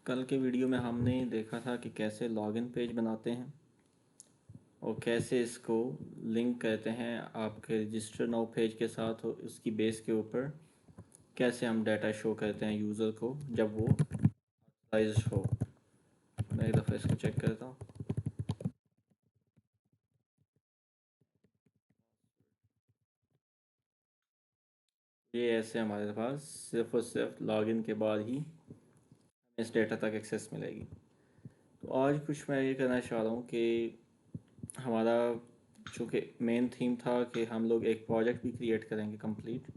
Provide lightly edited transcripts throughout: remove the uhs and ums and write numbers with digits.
कल के वीडियो में हमने देखा था कि कैसे लॉगिन पेज बनाते हैं और कैसे इसको लिंक करते हैं आपके रजिस्टर नाउ पेज के साथ और उसकी बेस के ऊपर कैसे हम डाटा शो करते हैं यूज़र को जब वो ऑथराइज्ड हो। मैं एक दफ़ा इसको चेक करता हूँ। ये ऐसे हमारे पास सिर्फ और सिर्फ लॉगिन के बाद ही इस डेटा तक एक्सेस मिलेगी। तो आज कुछ मैं ये करना चाह रहा हूँ कि हमारा चूँकि मेन थीम था कि हम लोग एक प्रोजेक्ट भी क्रिएट करेंगे कंप्लीट,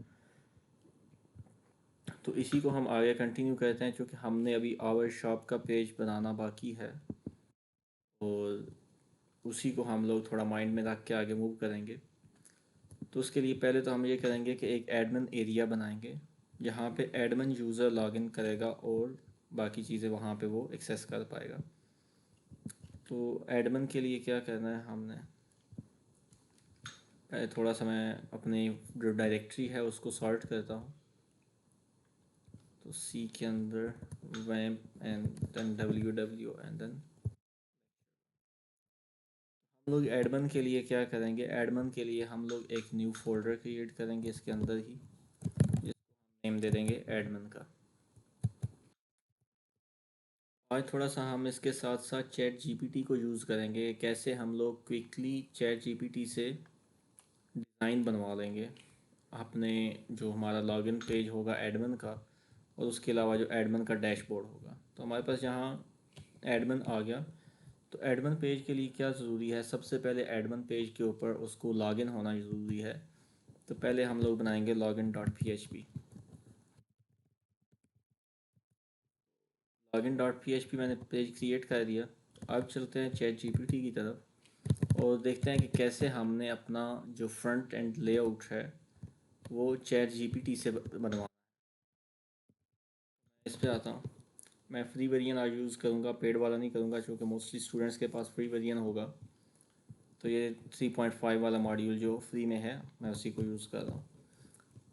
तो इसी को हम आगे कंटिन्यू करते हैं क्योंकि हमने अभी आवर शॉप का पेज बनाना बाकी है और उसी को हम लोग थोड़ा माइंड में रख के आगे मूव करेंगे। तो उसके लिए पहले तो हम ये करेंगे कि एक एडमिन एरिया बनाएंगे जहाँ पे एडमिन यूज़र लॉगिन करेगा और बाकी चीज़ें वहाँ पे वो एक्सेस कर पाएगा। तो एडमिन के लिए क्या करना है, हमने पहले थोड़ा सा मैं अपनी जो डायरेक्टरी है उसको सॉर्ट करता हूँ। तो सी के अंदर wamp and then www and then हम लोग एडमिन के लिए क्या करेंगे, एडमिन के लिए हम लोग एक न्यू फोल्डर क्रिएट करेंगे इसके अंदर ही, जिसको हम नेम दे देंगे एडमिन का। आज थोड़ा सा हम इसके साथ साथ चैट जीपीटी को यूज़ करेंगे, कैसे हम लोग क्विकली चैट जीपीटी से डिज़ाइन बनवा लेंगे अपने जो हमारा लॉगिन पेज होगा एडमिन का और उसके अलावा जो एडमिन का डैशबोर्ड होगा। तो हमारे पास यहाँ एडमिन आ गया। तो एडमिन पेज के लिए क्या ज़रूरी है, सबसे पहले एडमिन पेज के ऊपर उसको लॉगिन होना ज़रूरी है। तो पहले हम लोग बनाएंगे login dot P H P. Login dot P H P मैंने पेज क्रिएट कर दिया। अब चलते हैं चैट जीपीटी की तरफ और देखते हैं कि कैसे हमने अपना जो फ्रंट एंड लेआउट है वो चैट जीपीटी से बनवा। इस पे आता हूँ। मैं फ्री वेरिएंट आज यूज़ करूँगा, पेड वाला नहीं करूँगा क्योंकि मोस्टली स्टूडेंट्स के पास फ्री वेरिएंट होगा। तो ये 3.5 वाला मॉड्यूल जो फ्री में है मैं उसी को यूज़ कर रहा हूँ।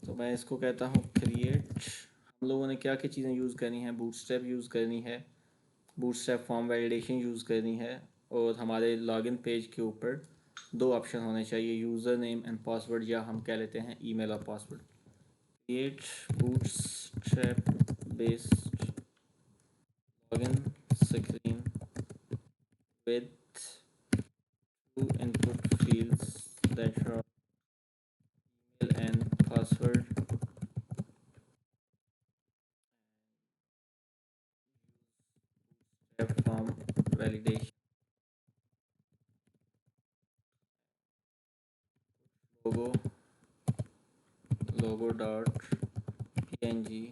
तो मैं इसको कहता हूँ क्रिएट। हम लोगों ने क्या क्या चीज़ें यूज़ करनी है, बूटस्ट्रैप यूज़ करनी है, बूटस्ट्रैप फॉर्म वैलिडेशन यूज़ करनी है और हमारे लॉगिन पेज के ऊपर दो ऑप्शन होने चाहिए, यूज़र नेम एंड पासवर्ड, या हम कह लेते हैं ईमेल और password. Create bootstrap based login screen with two input fields that are email and password. Step form validation logo dot png।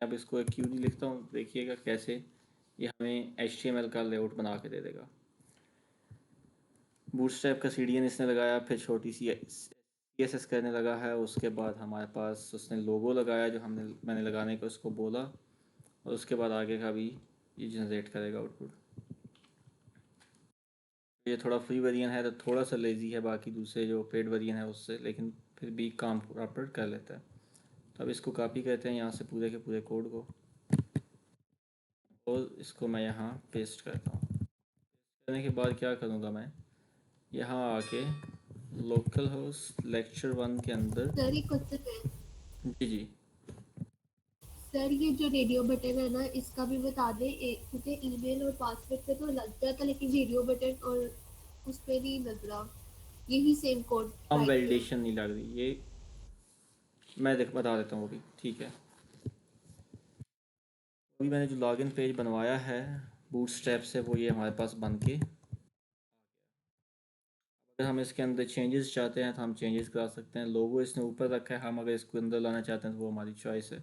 अब इसको एक क्यूरी लिखता हूँ, देखिएगा कैसे ये हमें HTML का लेआउट बना के दे देगा। बूटस्ट्रैप का CDN इसने लगाया, फिर छोटी सी CSS करने लगा है, उसके बाद हमारे पास उसने लोगो लगाया जो मैंने लगाने को उसको बोला, और उसके बाद आगे का भी ये जनरेट करेगा आउटपुट। ये थोड़ा फ्री वेरिएंट है तो थोड़ा सा लेज़ी है बाकी दूसरे जो पेड वेरिएंट है उससे, लेकिन फिर भी काम प्रॉपर कर लेता है। तो अब इसको कॉपी करते हैं यहाँ से पूरे के पूरे कोड को और इसको मैं यहाँ पेस्ट करता हूँ। करने के बाद क्या करूँगा, मैं यहाँ आके लोकल होस्ट lecture1 के अंदर। सर एक क्वेश्चन है। जी जी। सर ये जो रेडियो बटन है ना, इसका भी बता दें। मुझे ईमेल और पासवर्ड पे तो लग गया था, लेकिन रेडियो बटन और उस पे नहीं लग रहा। यही सेम कोड फॉर्म टाइप है। वैलिडेशन नहीं लग रही, ये मैं बता देता हूँ अभी, ठीक है। अभी मैंने जो लॉगिन पेज बनवाया है बूटस्ट्रैप से वो ये हमारे पास बन के, अगर हम इसके अंदर चेंजेस चाहते हैं तो हम चेंजेस करा सकते हैं। लोगो इसने ऊपर रखा है, हम अगर इसको अंदर लाना चाहते हैं तो वो हमारी चॉइस है।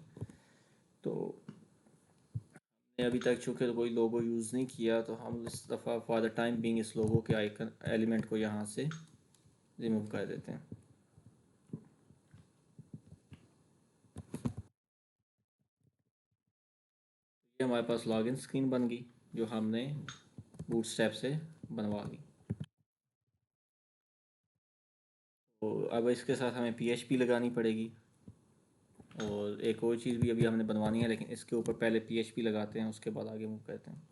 तो हमने अभी तक चूँकि कोई लोगो यूज़ नहीं किया तो हम इस दफ़ा फॉर द टाइम बीइंग इस लोगो के आइकन एलिमेंट को यहाँ से रिमूव कर देते हैं। ये हमारे पास लॉगिन स्क्रीन बन गई जो हमने बूटस्ट्रैप से बनवा ली। तो अब इसके साथ हमें PHP लगानी पड़ेगी। और एक और चीज़ भी अभी हमने बनवानी है, लेकिन इसके ऊपर पहले PHP लगाते हैं, उसके बाद आगे मूव करते हैं।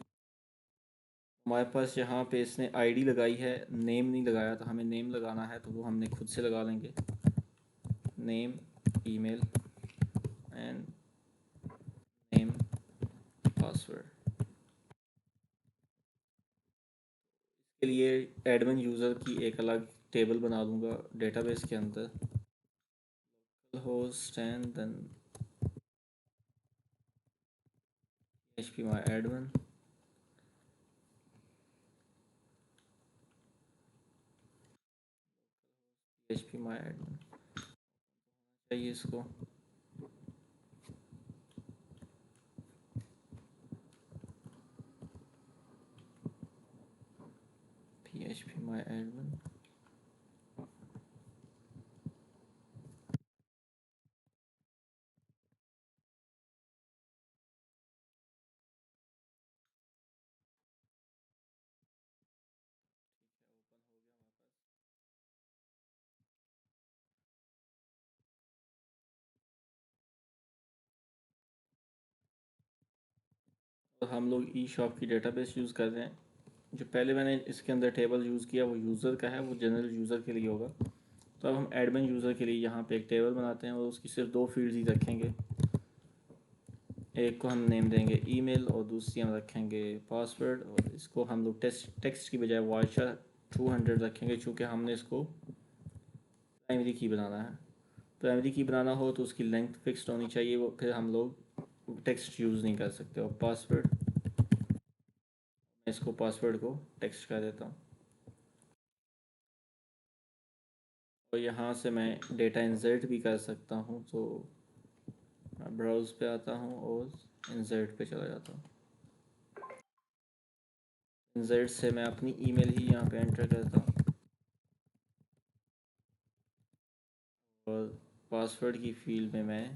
हमारे पास यहाँ पे इसने आईडी लगाई है, नेम नहीं लगाया, तो हमें नेम लगाना है, तो वो हमने खुद से लगा लेंगे। Name, email and name, password. के लिए एडमिन यूज़र की एक अलग टेबल बना दूंगा डेटाबेस के अंदर, host and then php my admin, php my admin चाहिए इसको। php my admin, और हम लोग ई शॉप की डेटाबेस यूज़ कर रहे हैं। जो पहले मैंने इसके अंदर टेबल यूज़ किया वो यूज़र का है, वो जनरल यूज़र के लिए होगा। तो अब हम एडमिन यूज़र के लिए यहाँ पे एक टेबल बनाते हैं और उसकी सिर्फ 2 फील्ड्स ही रखेंगे। एक को हम नेम देंगे ईमेल और दूसरी हम रखेंगे पासवर्ड, और इसको हम लोग टेक्स्ट की बजाय वाचर 200 रखेंगे, चूँकि हमने इसको प्राइमरी की बनाना है। प्राइमरी की बनाना हो तो उसकी लेंथ फिक्स्ड होनी चाहिए, वो फिर हम लोग टेक्स्ट यूज़ नहीं कर सकते। और पासवर्ड, मैं इसको पासवर्ड को टेक्स्ट कर देता हूँ। और यहाँ से मैं डेटा इंसर्ट भी कर सकता हूँ, तो मैं ब्राउज़ पे आता हूँ और इंसर्ट पे चला जाता हूँ। इंसर्ट से मैं अपनी ईमेल ही यहाँ पे एंटर करता हूँ और पासवर्ड की फील्ड में मैं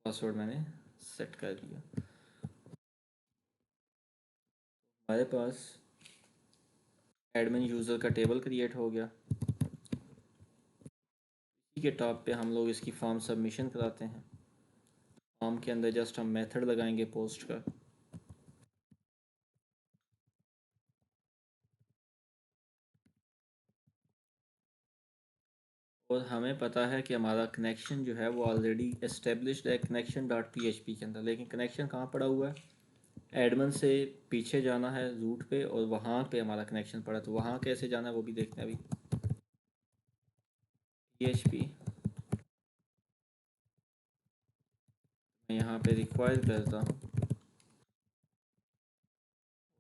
पासवर्ड मैंने सेट कर दिया। हमारे पास एडमिन यूज़र का टेबल क्रिएट हो गया। इसी के टॉप पे हम लोग इसकी फॉर्म सबमिशन कराते हैं। फॉर्म के अंदर जस्ट हम मेथड लगाएंगे पोस्ट का। और हमें पता है कि हमारा कनेक्शन जो है वो ऑलरेडी एस्टेब्लिश्ड है कनेक्शन डॉट PHP के अंदर, लेकिन कनेक्शन कहाँ पड़ा हुआ है? एडमिन से पीछे जाना है रूट पे और वहाँ पे हमारा कनेक्शन पड़ा, तो वहाँ कैसे जाना है वो भी देखते हैं अभी। PHP मैं यहाँ पे रिक्वायर करता हूँ,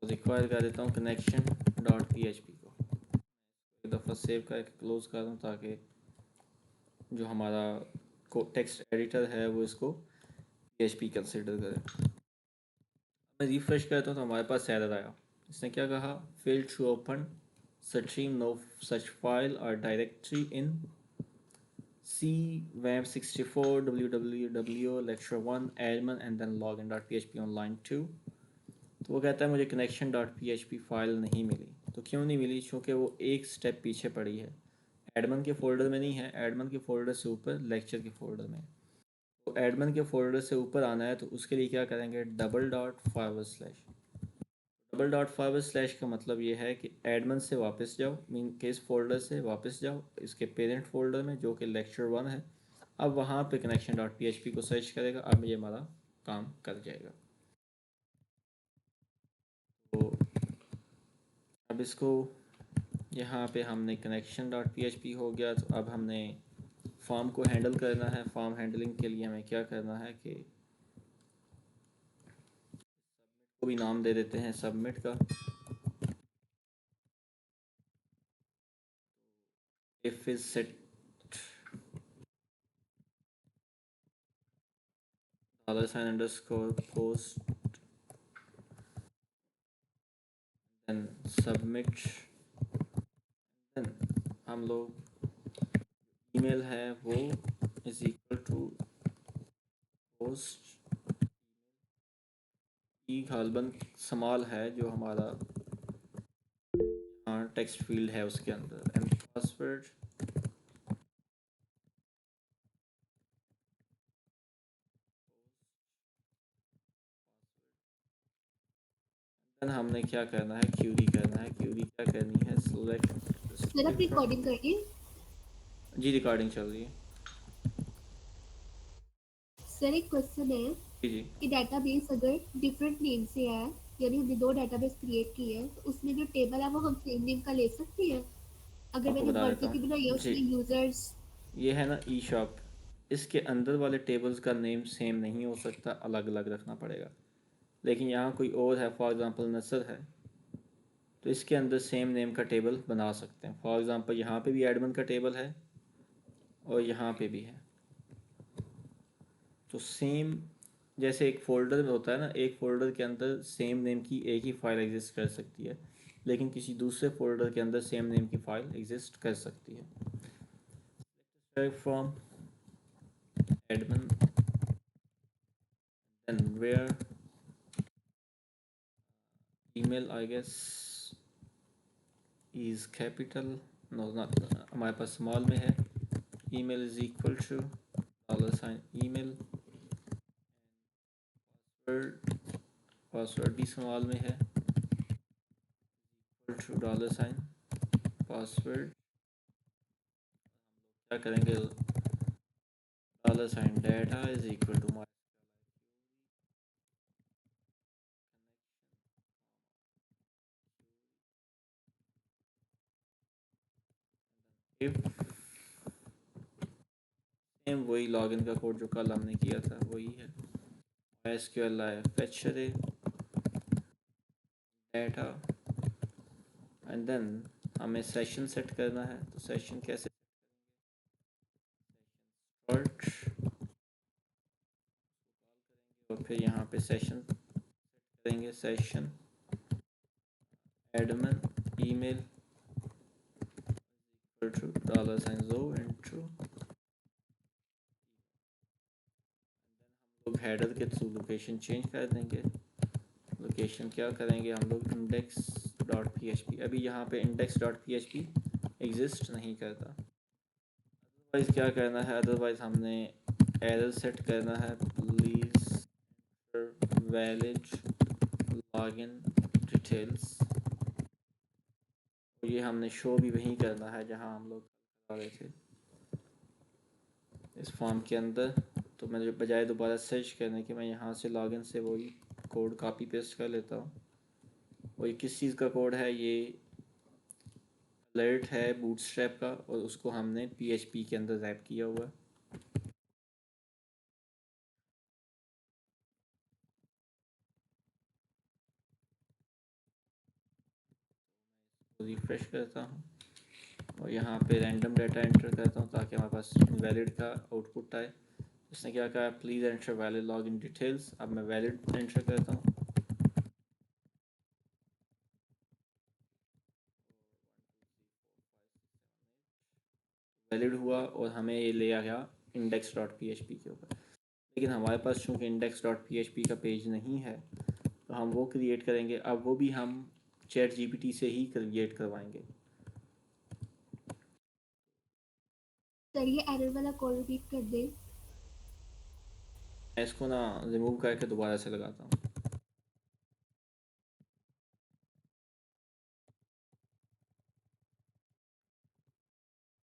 रिक्वायर कर देता हूँ कनेक्शन डॉट PHP को। एक दफ़ा सेव करके क्लोज कर दूँ ताकि जो हमारा को टेक्स्ट एडिटर है वो इसको PHP कंसिडर करे। मैं रिफ़्रेश करता हूँ तो हमारे पास एरर आया। इसने क्या कहा? Failed to open stream, no such file और directory in CWAM64 www lecture1 admin and then login.php online 2। तो वो कहता है मुझे कनेक्शन डॉट PHP फाइल नहीं मिली। तो क्यों नहीं मिली? क्योंकि वो एक स्टेप पीछे पड़ी है, एडमिन के फोल्डर में नहीं है, एडमिन के फोल्डर से ऊपर लेक्चर के फोल्डर में। तो एडमिन के फोल्डर से ऊपर आना है तो उसके लिए क्या करेंगे? Double dot forward slash. Double dot forward slash का मतलब ये है कि एडमिन से वापस जाओ, मीन के इस फोल्डर से वापस जाओ इसके पेरेंट फोल्डर में जो कि लेक्चर 1 है। अब वहाँ पे कनेक्शन डॉट PHP को सर्च करेगा, अब ये हमारा काम कर जाएगा। तो अब इसको यहाँ पे हमने कनेक्शन डॉट PHP हो गया, तो अब हमने फॉर्म को हैंडल करना है। फॉर्म हैंडलिंग के लिए हमें क्या करना है कि को भी नाम दे देते हैं सबमिट का। If is set $_ then submit, then हम लोग ईमेल है वो इज इक्वल टू पोस्ट ई गालबन समाल है जो हमारा टेक्स्ट फील्ड है उसके अंदर, एंड पासवर्ड देन हमने क्या करना है, क्यूरी करना है। क्यूरी क्या करनी है, सिलेक्ट सर आप रिकॉर्डिंग करिए। जी रिकॉर्डिंग चल रही है। सर एक क्वेश्चन है जी जी कि डेटाबेस अगर डिफरेंट नेम से है, यानी हमने दो डेटाबेस क्रिएट किए हैं, तो उसमें जो टेबल है वो हम सेम नेम का ले सकते हैं? अगर आपको मैंने बता देता वर्कर की बनाई है हूँ जी। उसमें यूजर्स। ये है ना ई शॉप, इसके अंदर वाले टेबल्स का नेम सेम नहीं हो सकता, अलग अलग रखना पड़ेगा। लेकिन यहाँ कोई और है, फॉर एग्ज़ाम्पल नसर है, तो इसके अंदर सेम नेम का टेबल बना सकते हैं। फॉर एग्ज़ाम्पल यहाँ पे भी एडमिन का टेबल है और यहाँ पे भी है। तो सेम, जैसे एक फ़ोल्डर में होता है ना, एक फ़ोल्डर के अंदर सेम नेम की एक ही फ़ाइल एग्जिस्ट कर सकती है, लेकिन किसी दूसरे फ़ोल्डर के अंदर सेम नेम की फ़ाइल एग्जिस्ट कर सकती है। From admin and where email I guess is capital, no not, हमारे पास स्मॉल में है। email is equal to $email, password भी स्मॉल में है, equal to $पासवर्ड। क्या करेंगे, $data is equal to my if, same वही लॉगिन का कोड जो कल हमने किया था वही है। SQL fetch array data and then हमें सेशन सेट करना है। तो सेशन कैसे, start, और फिर यहाँ पे सेशन करेंगे, session admin email equal to $o into, लोग हेडर के थ्रू लोकेशन चेंज कर देंगे। लोकेशन क्या करेंगे हम लोग, index.php। अभी यहाँ पे index.php एग्जिस्ट नहीं करता। अदरवाइज़ क्या करना है, अदरवाइज़ हमने एरर सेट करना है, प्लीज़ वैलिड लॉगिन डिटेल्स। ये हमने शो भी वहीं करना है जहाँ हम लोग कर रहे थे, इस फॉर्म के अंदर। तो मैं बजाय दोबारा सर्च करने के, मैं यहाँ से लॉगिन से वही कोड कॉपी पेस्ट कर लेता हूँ। और ये किस चीज़ का कोड है, ये अलर्ट है बूटस्ट्रैप का, और उसको हमने PHP के अंदर रैप किया हुआ है। रिफ्रेश करता हूँ और यहाँ पे रैंडम डाटा एंटर करता हूँ ताकि हमारे पास वैलिड का आउटपुट आए। इसने क्या कहा, please enter valid login details. अब मैं वैलिड एंटर करता हूँ, वैलिड हुआ और हमें ये ले आ गया index.php के ऊपर। लेकिन हमारे पास चूँकि index.php का पेज नहीं है, तो हम वो क्रिएट करेंगे। अब वो भी हम ChatGPT से ही क्रिएट करवाएंगे। सर ये एरर वाला कॉल रिपीट कर दे। मैं इसको ना रिमूव करके दोबारा से लगाता हूँ।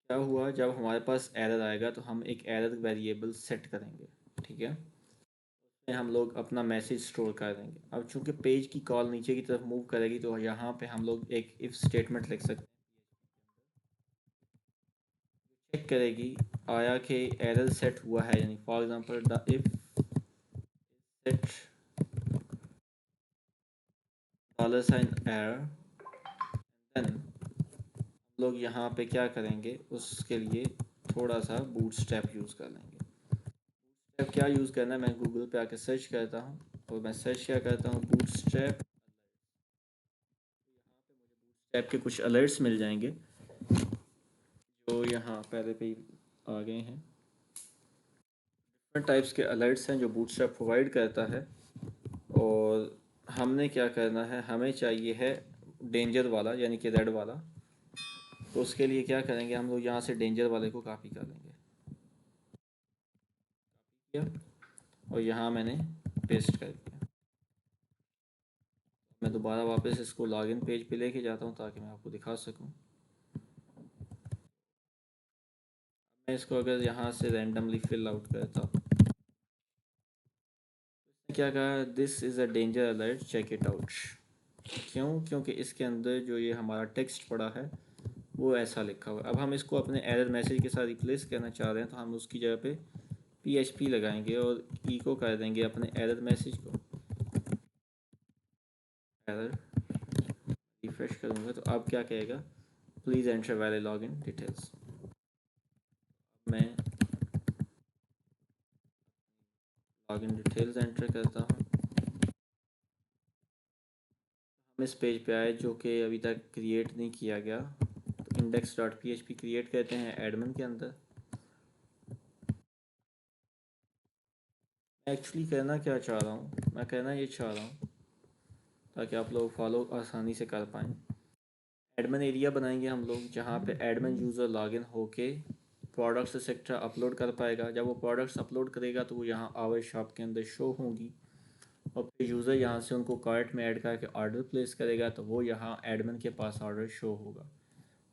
क्या हुआ, जब हमारे पास एरर आएगा तो हम एक एरर वेरिएबल सेट करेंगे, ठीक है। उसमें हम लोग अपना मैसेज स्टोर कर देंगे। अब चूंकि पेज की कॉल नीचे की तरफ मूव करेगी, तो यहाँ पे हम लोग एक इफ़ स्टेटमेंट लिख सकते हैं, चेक करेगी आया कि एरर सेट हुआ है, यानी for example the if set $error, then लोग यहाँ पे क्या करेंगे, उसके लिए थोड़ा सा बूटस्ट्रैप यूज़ कर लेंगे। बूटस्ट्रैप क्या यूज़ करना है, मैं गूगल पे आके सर्च करता हूँ, और मैं सर्च क्या करता हूँ, बूटस्ट्रैप। बूटस्ट्रैप के कुछ अलर्ट्स मिल जाएंगे जो यहाँ पहले पे ही आ गए हैं। डिफरेंट टाइप्स के अलर्ट्स हैं जो बूटस्ट्रैप प्रोवाइड करता है। और हमने क्या करना है, हमें चाहिए है डेंजर वाला, यानी कि रेड वाला। तो उसके लिए क्या करेंगे, हम लोग यहाँ से डेंजर वाले को कॉपी कर लेंगे, किया और यहाँ मैंने पेस्ट कर दिया। मैं दोबारा वापस इसको लॉगिन पेज पे लेके जाता हूँ ताकि मैं आपको दिखा सकूँ। मैं इसको अगर यहाँ से रैंडमली फिल आउट करता हूँ, क्या कहा, this is a danger alert, check it out. क्यों? क्योंकि इसके अंदर जो ये हमारा टेक्स्ट पड़ा है वो ऐसा लिखा हुआ है। अब हम इसको अपने एरर मैसेज के साथ रिप्लेस करना चाह रहे हैं, तो हम उसकी जगह पे PHP लगाएंगे और इको कर देंगे अपने एरर मैसेज को। एरर रिफ्रेश करूँगा तो अब क्या कहेगा, please enter valid login details. मैं लॉगिन डिटेल्स एंटर करता हूँ। हम इस पेज पे आए जो कि अभी तक क्रिएट नहीं किया गया, तो index.php क्रिएट करते हैं एडमिन के अंदर। मैं एक्चुअली करना क्या चाह रहा हूँ, मैं कहना ये चाह रहा हूँ ताकि आप लोग फॉलो आसानी से कर पाएँ। एडमिन एरिया बनाएंगे हम लोग जहाँ पे एडमिन यूज़र लॉगिन होके प्रोडक्ट्स एक्सेट्रा अपलोड कर पाएगा। जब वो प्रोडक्ट्स अपलोड करेगा तो वो यहाँ आवर शॉप के अंदर शो होंगी, और फिर यूज़र यहाँ से उनको कार्ट में ऐड करके ऑर्डर प्लेस करेगा तो वो यहाँ एडमिन के पास ऑर्डर शो होगा,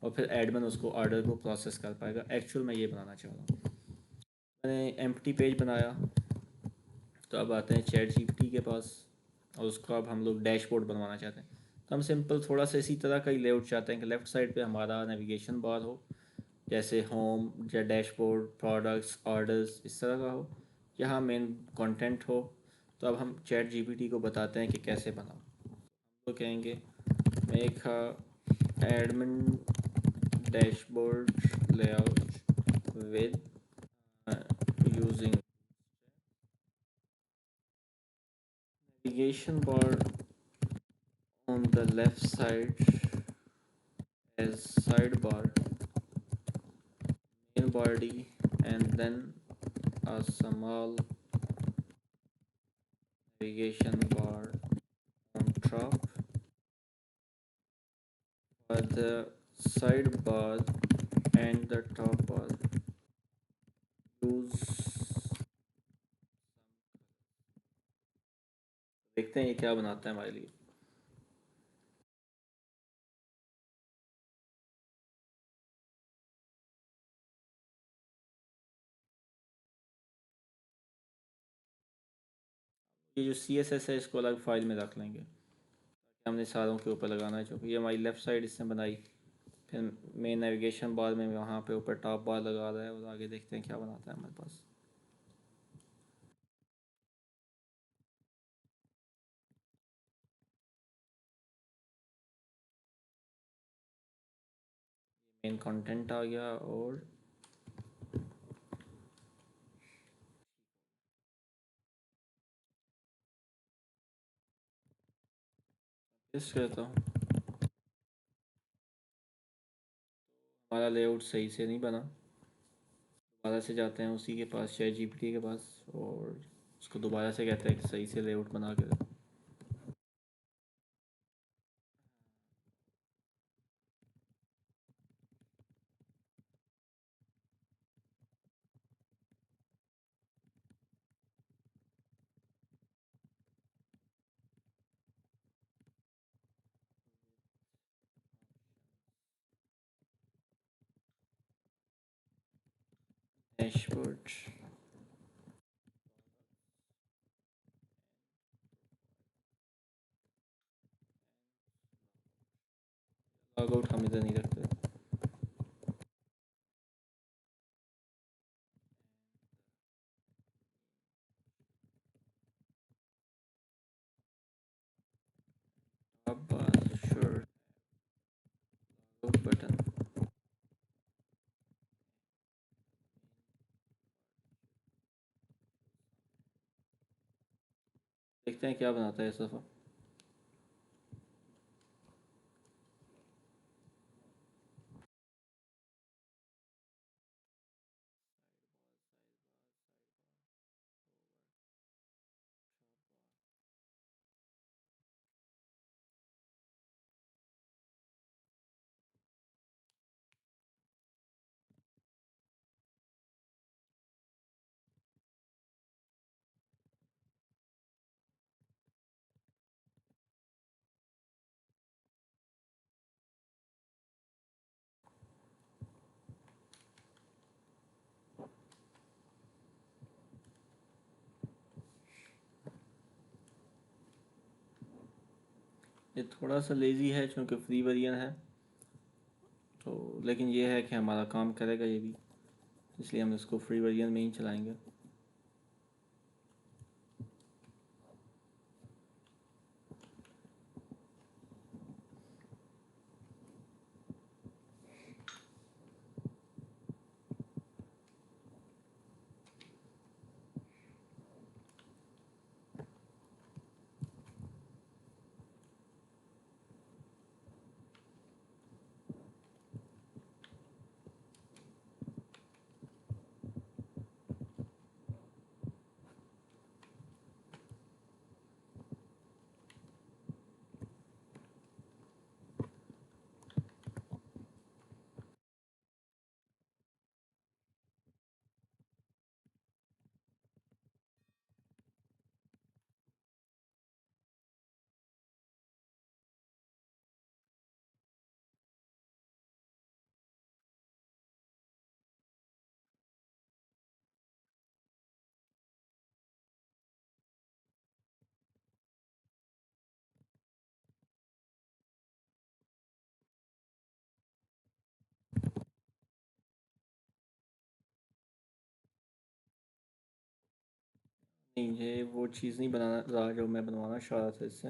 और फिर एडमिन उसको ऑर्डर को प्रोसेस कर पाएगा। एक्चुअल मैं ये बनाना चाह रहा हूँ। मैंने एम्प्टी पेज बनाया, तो अब आते हैं चैट जीपीटी के पास, और उसको अब हम लोग डैशबोर्ड बनवाना चाहते हैं। तो हम सिंपल थोड़ा सा इसी तरह का ही लेआउट चाहते हैं कि लेफ़्ट साइड पे हमारा नेविगेशन बार हो, जैसे होम या डैशबोर्ड, प्रोडक्ट्स, ऑर्डर्स, इस तरह का हो। यहाँ मेन कंटेंट हो। तो अब हम चैट जीपीटी को बताते हैं कि कैसे बनाओ। तो कहेंगे make admin dashboard layout with using navigation bar on the left side as sidebar, main body, and then a small navigation bar on top. For the sidebar and the top bar, use, देखते हैं ये क्या बनाता है हमारे लिए। ये जो CSS है इसको अलग फाइल में रख लेंगे, हमने सारों के ऊपर लगाना है। क्योंकि ये हमारी लेफ़्ट साइड इसने बनाई, फिर मेन नेविगेशन बार में वहाँ पे ऊपर टॉप बार लगा रहा है, और आगे देखते हैं क्या बनाता है हमारे पास। मेन कंटेंट आ गया, और इस करता हूँ। हमारा लेआउट सही से नहीं बना, दोबारा से जाते हैं उसी के पास, चैट जीपीटी के पास, और उसको दोबारा से कहते हैं कि सही से लेआउट बना के दे। डैशबोर्ड, लॉग आउट हम इधर नहीं रखते। अब श्योर बटन, देखते हैं क्या बनाता है इस दफ़ा। ये थोड़ा सा लेज़ी है क्योंकि फ्री वेरिएंट है, तो लेकिन ये है कि हमारा काम करेगा ये भी, इसलिए हम इसको फ्री वेरिएंट में ही चलाएंगे। नहीं, ये वो चीज़ नहीं बनाना रहा जो मैं बनवाना चाह रहा था इससे।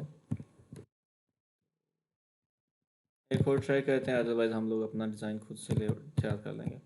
एक और ट्राई करते हैं, अदरवाइज़ हम लोग अपना डिज़ाइन खुद से ले तैयार कर लेंगे।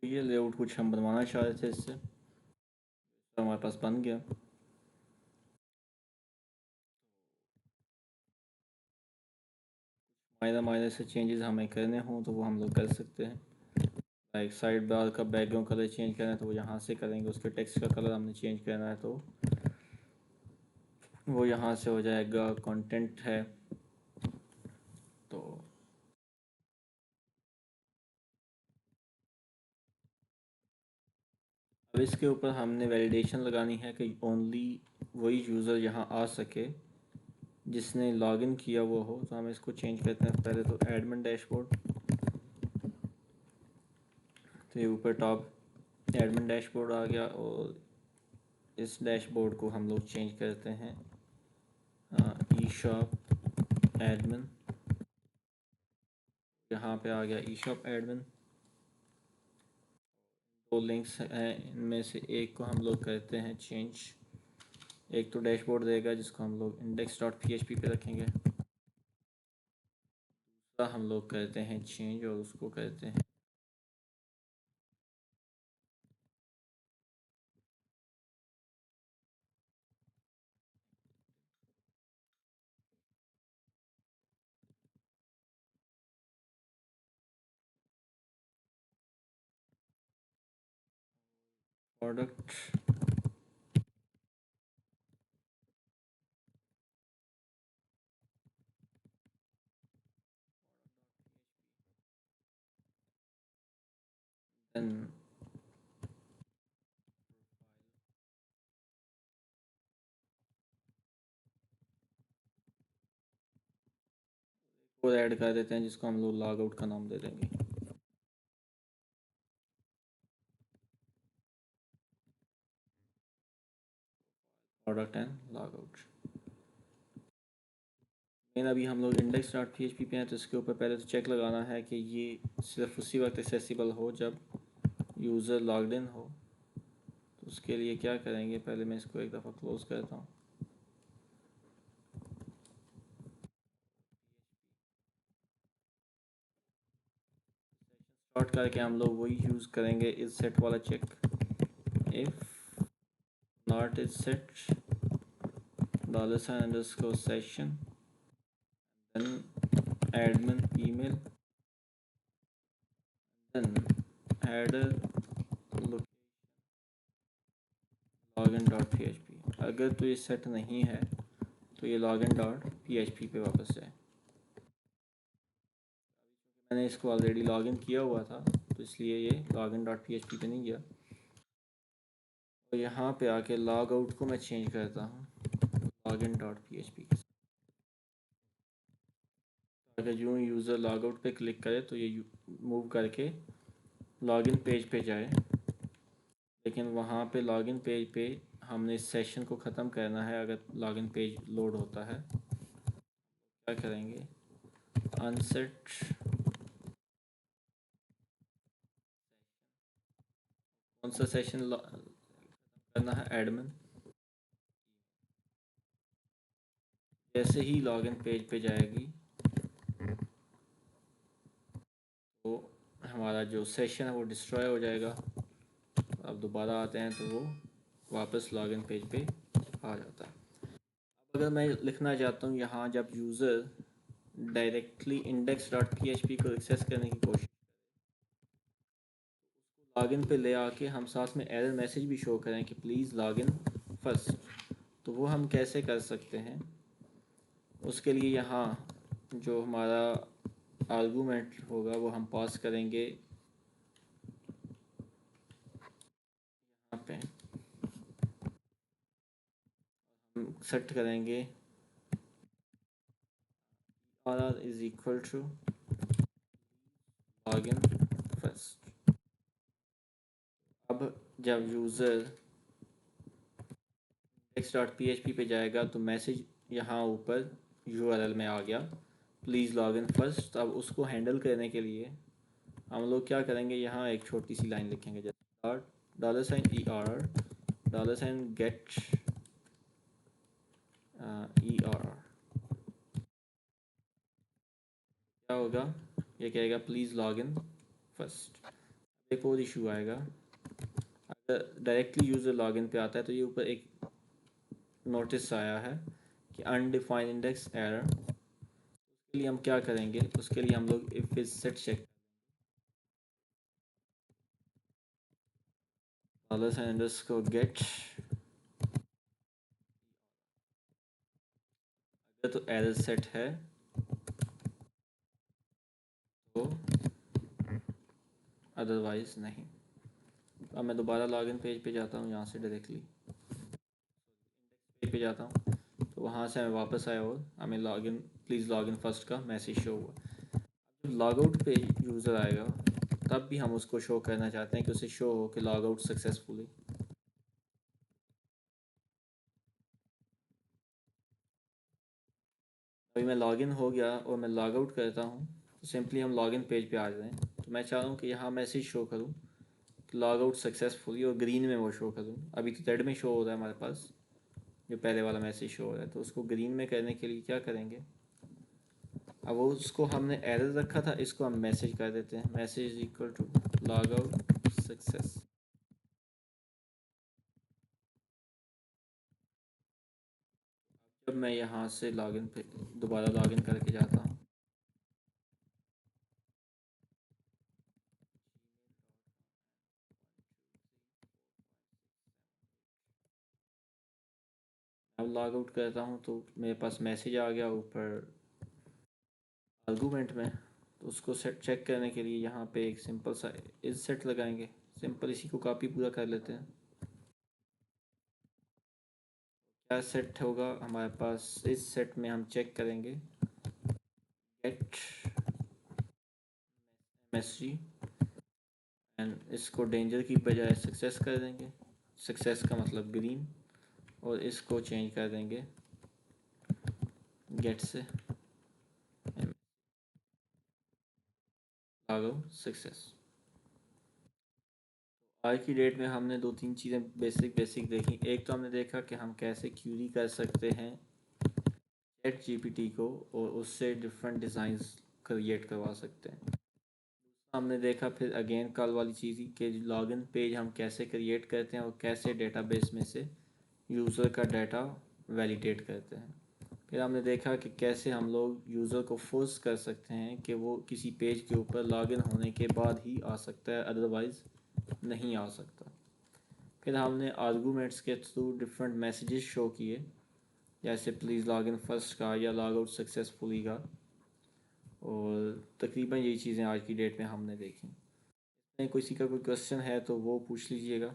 तो ये लेआउट कुछ हम बनवाना चाह रहे थे इससे, तो हमारे पास बन गया। माइनर माइनर से चेंजेस हमें करने हों तो वो हम लोग कर सकते हैं। लाइक साइड बार का बैकग्राउंड कलर चेंज करना है तो वो यहाँ से करेंगे, उसके टेक्स्ट का कलर हमने चेंज करना है तो वो यहाँ से हो जाएगा। कंटेंट है तो अब इसके ऊपर हमने वैलिडेशन लगानी है कि ओनली वही यूज़र यहाँ आ सके जिसने लॉगिन किया वो हो। तो हम इसको चेंज करते हैं पहले तो एडमिन डैशबोर्ड, तो ये ऊपर टॉप एडमिन डैशबोर्ड आ गया, और इस डैशबोर्ड को हम लोग चेंज करते हैं ई शॉप एडमिन। यहाँ पे आ गया ई शॉप एडमिन। दो लिंक्स हैं, इनमें से एक को हम लोग करते हैं चेंज। एक तो डैशबोर्ड देगा जिसको हम लोग index.php पे रखेंगे, दूसरा हम लोग करते हैं चेंज और उसको करते हैं प्रोडक्ट। देन वो ऐड कर देते हैं जिसको हम लोग लॉग आउट का नाम दे देंगे। Product and log out. लेकिन अभी हम लोग index.php पे हैं तो इसके ऊपर पहले तो चेक लगाना है कि ये सिर्फ उसी वक्त एक्सेसिबल हो जब यूज़र लॉग्ड इन हो। तो उसके लिए क्या करेंगे, पहले मैं इसको एक दफ़ा क्लोज़ करता हूँ। स्टार्ट करके हम लोग वही यूज़ करेंगे इस सेट वाला check. if not is set $_session, then admin email, then header login.php। अगर तो ये सेट नहीं है तो ये login.php पे वापस जाए। मैंने इसको ऑलरेडी लॉगिन किया हुआ था तो इसलिए ये login.php पे नहीं गया। तो यहाँ पे आके लॉग आउट को मैं चेंज करता हूँ login.php के साथ। अगर जो यूज़र लॉग आउट पे क्लिक करे तो ये मूव करके लॉगिन पेज पे जाए, लेकिन वहाँ पे लॉगिन पेज पे हमने इस सेशन को ख़त्म करना है। अगर लॉगिन पेज लोड होता है क्या करेंगे, अनसेट कौन सा सेशन करना है, एडमिन। जैसे ही लॉगिन पेज पे जाएगी तो हमारा जो सेशन है वो डिस्ट्रॉय हो जाएगा। अब दोबारा आते हैं तो वो वापस लॉगिन पेज पे आ जाता है। अब अगर मैं लिखना चाहता हूँ यहाँ, जब यूज़र डायरेक्टली index.php को एक्सेस करने की कोशिश, लॉगिन पे ले आके हम साथ में एरर मैसेज भी शो करें कि प्लीज़ लॉगिन फर्स्ट, तो वो हम कैसे कर सकते हैं। उसके लिए यहाँ जो हमारा आर्गूमेंट होगा वो हम पास करेंगे यहाँ पे, हम सेट करेंगे RR is equal to login first. अब जब यूज़र index.php पे जाएगा तो मैसेज यहाँ ऊपर URL में आ गया, प्लीज़ लॉगिन फर्स्ट। अब उसको हैंडल करने के लिए हम लोग क्या करेंगे, यहाँ एक छोटी सी लाइन लिखेंगे जैसे $get ERR। क्या होगा, ये कहेगा प्लीज़ लॉगिन फर्स्ट। एक और इशू आएगा, अगर डायरेक्टली यूज़र लॉगिन पे आता है तो ये ऊपर एक नोटिस आया है कि अनडिफाइंड इंडेक्स एरर। उसके लिए हम क्या करेंगे, उसके लिए हम लोग if is set check $get, अगर तो एरर सेट है तो अदरवाइज नहीं। अब मैं दोबारा लॉगिन पेज पे जाता हूँ, यहाँ से डायरेक्टली पेज पे जाता हूँ तो वहाँ से मैं वापस आया और हमें लॉगिन प्लीज़ लॉगिन फर्स्ट का मैसेज शो हुआ। जब लॉग आउट पे यूज़र आएगा तब भी हम उसको शो करना चाहते हैं कि उसे शो हो कि लॉग आउट सक्सेसफुली। अभी मैं लॉगिन हो गया और मैं लॉग आउट करता हूँ तो सिंपली हम लॉगिन पेज पे आ जाएं। तो मैं चाह रहा हूँ कि यहाँ मैसेज शो करूँ कि लॉग आउट सक्सेसफुली और ग्रीन में वो शो करूँ। अभी तो रेड में शो हो रहा है हमारे पास, जो पहले वाला मैसेज शो हो रहा है, तो उसको ग्रीन में करने के लिए क्या करेंगे, अब वो उसको हमने एरर रखा था, इसको हम मैसेज कर देते हैं, message equal to log out success. जब मैं यहाँ से लॉगिन पे दोबारा लॉगिन करके जाता हूँ अब लॉग आउट करता हूँ तो मेरे पास मैसेज आ गया ऊपर आर्गूमेंट में। तो उसको सेट चेक करने के लिए यहाँ पे एक सिंपल सा इज सेट लगाएंगे। सिंपल इसी को कॉपी पूरा कर लेते हैं। क्या सेट होगा हमारे पास, इस सेट में हम चेक करेंगे गेट MSG एंड इसको डेंजर की बजाय सक्सेस कर देंगे, सक्सेस का मतलब ग्रीन, और इसको चेंज कर देंगे गेट से लॉग आउट सक्सेस। आज की डेट में हमने दो तीन चीज़ें बेसिक देखी। एक तो हमने देखा कि हम कैसे क्यूरी कर सकते हैं चैट GPT को और उससे डिफरेंट डिज़ाइंस क्रिएट करवा सकते हैं। हमने देखा फिर अगेन कल वाली चीज़ ही कि लॉगिन पेज हम कैसे क्रिएट करते हैं और कैसे डेटाबेस में से यूज़र का डाटा वैलिडेट करते हैं। फिर हमने देखा कि कैसे हम लोग यूज़र को फोर्स कर सकते हैं कि वो किसी पेज के ऊपर लॉगिन होने के बाद ही आ सकता है, अदरवाइज़ नहीं आ सकता। फिर हमने आर्गूमेंट्स के थ्रू डिफरेंट मैसेजेस शो किए, जैसे प्लीज़ लॉगिन फर्स्ट का या लॉग आउट सक्सेसफुली का, और तकरीबन यही चीज़ें आज की डेट में हमने देखी। किसी का कोई क्वेश्चन है तो वो पूछ लीजिएगा।